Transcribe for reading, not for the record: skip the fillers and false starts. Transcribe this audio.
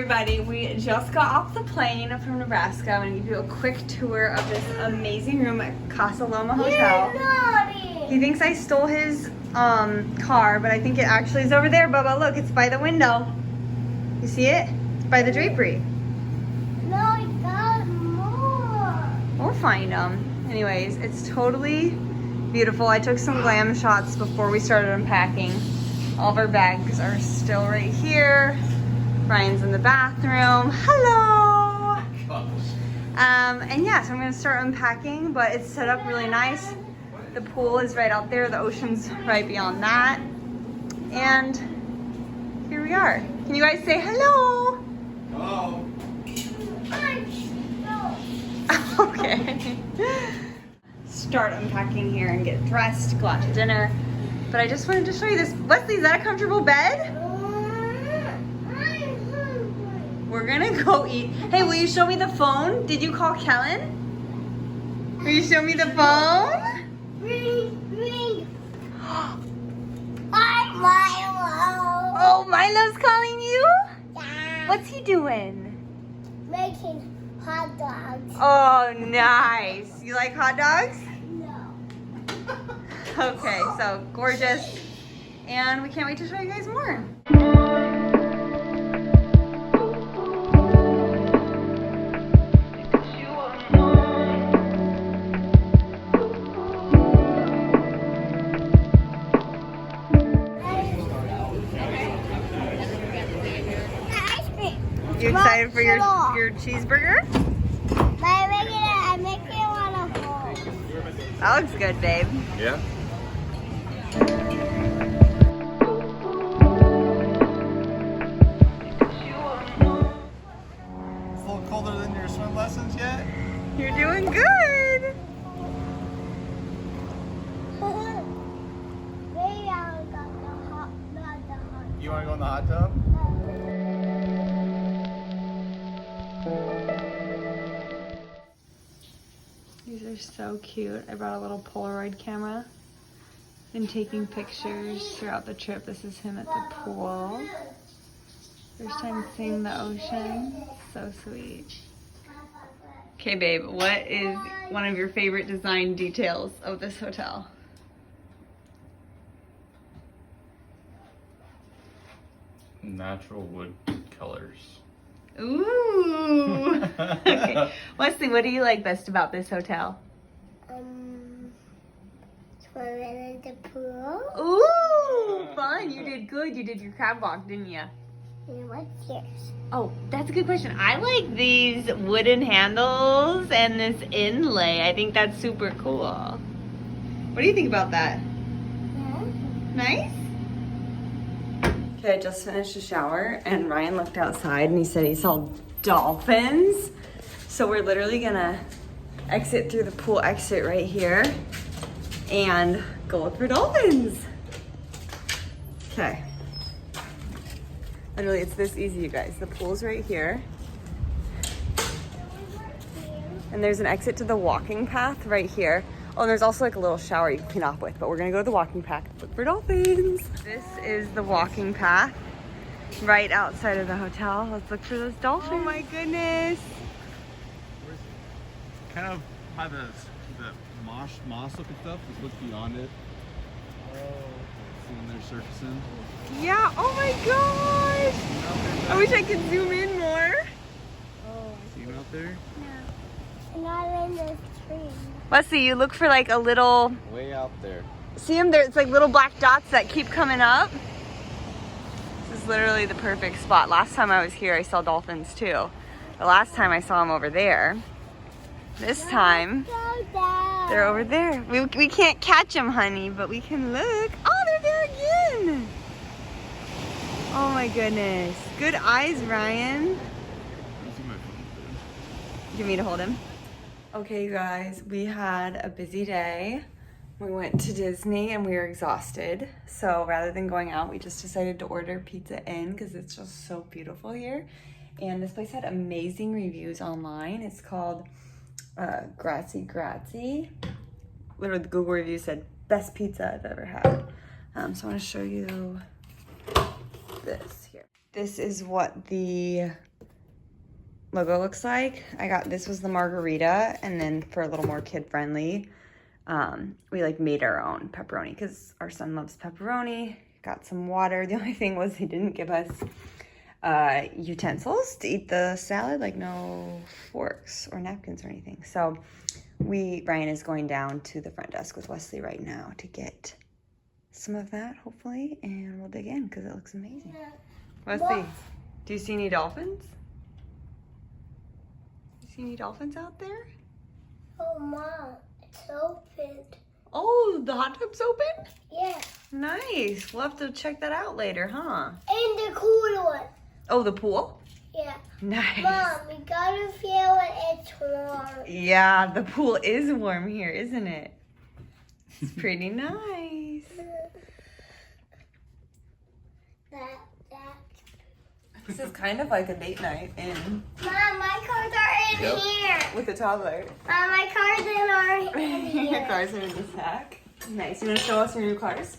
everybody, we just got off the plane from Nebraska. I'm gonna give you a quick tour of this amazing room at Casa Loma Hotel. He thinks I stole his car, but I think it actually is over there, Bubba. Look, it's by the window. You see it? It's by the drapery. No, it got more. We'll find them. Anyways, it's totally beautiful. I took some glam shots before we started unpacking. All of our bags are still right here. Brian's in the bathroom. Hello! And yeah, so I'm gonna start unpacking, but it's set up really nice. The pool is right out there. The ocean's right beyond that. And here we are. Can you guys say hello? Hello. Okay. Start unpacking here and get dressed, go out to dinner. But I just wanted to show you this. Wesley, is that a comfortable bed? We're gonna go eat. Hey, will you show me the phone? Did you call Kellen? Will you show me the phone? Ring. Hi, Milo. Oh, Milo's calling you? Yeah. What's he doing? Making hot dogs. Oh, nice. You like hot dogs? No. Okay, so gorgeous. And we can't wait to show you guys more. You excited for your cheeseburger? I make it on a hole. That looks good, babe. Yeah. It's a little colder than your swim lessons yet? You're doing good. Maybe I'll go not the hot. You want to go in the hot tub? These are so cute. I brought a little Polaroid camera. Been taking pictures throughout the trip. This is him at the pool. First time seeing the ocean. So sweet. Okay, babe, what is one of your favorite design details of this hotel? Natural wood colors. Ooh. Okay. Wesley, what do you like best about this hotel? Swimming in the pool. Ooh, fun. You did good. You did your crab walk, didn't you? And what's yours? Oh, that's a good question. I like these wooden handles and this inlay. I think that's super cool. What do you think about that? Yeah. Nice? Okay, I just finished a shower and Ryan looked outside and he said he saw dolphins. So we're literally gonna exit through the pool exit right here and go look for dolphins. Okay. Literally, it's this easy, you guys. The pool's right here. And there's an exit to the walking path right here. Oh, and there's also like a little shower you can clean off with, but we're gonna go to the walking path, look for dolphins. This is the walking path right outside of the hotel. Let's look for those dolphins. Oh my goodness. Kind of by the moss looking stuff. Just look beyond it. Oh. See when they're surfacing. Yeah, oh my gosh. I wish I could zoom in more. Oh. See them out there? Yeah. Not in the tree. Let's see, you look for like a little, Way out there. see them there? It's like little black dots that keep coming up. This is literally the perfect spot. Last time I was here, I saw dolphins too. The last time I saw them over there. This time, Go down. they're over there. We can't catch them, honey, but we can look. Oh, they're there again. Oh my goodness. Good eyes, Ryan. Do you want me to hold him? Okay, you guys, we had a busy day. We went to Disney and we were exhausted. So rather than going out, we just decided to order pizza in because it's just so beautiful here. And this place had amazing reviews online. It's called Grazie. Literally, the Google review said, best pizza I've ever had. So I want to show you this here. This is what the logo looks like. This was the margarita, and then for a little more kid friendly, we like made our own pepperoni because our son loves pepperoni. Got some water. The only thing was they didn't give us utensils to eat the salad, like no forks or napkins or anything. So Brian is going down to the front desk with Wesley right now to get some of that, hopefully, and we'll dig in because it looks amazing. Wesley, do you see any dolphins? You see any dolphins out there? Oh, Mom, it's open. Oh, the hot tub's open? Yeah. Nice. We'll have to check that out later, huh? And the cool one. Oh, the pool? Yeah. Nice. Mom, we gotta feel it. It's warm. Yeah, the pool is warm here, isn't it? It's pretty nice. This is kind of like a date night in Mom, my cars are in here. with a toddler. Mom, my cars are in Your here. cars are in the sack. Nice. You want to show us your new cars?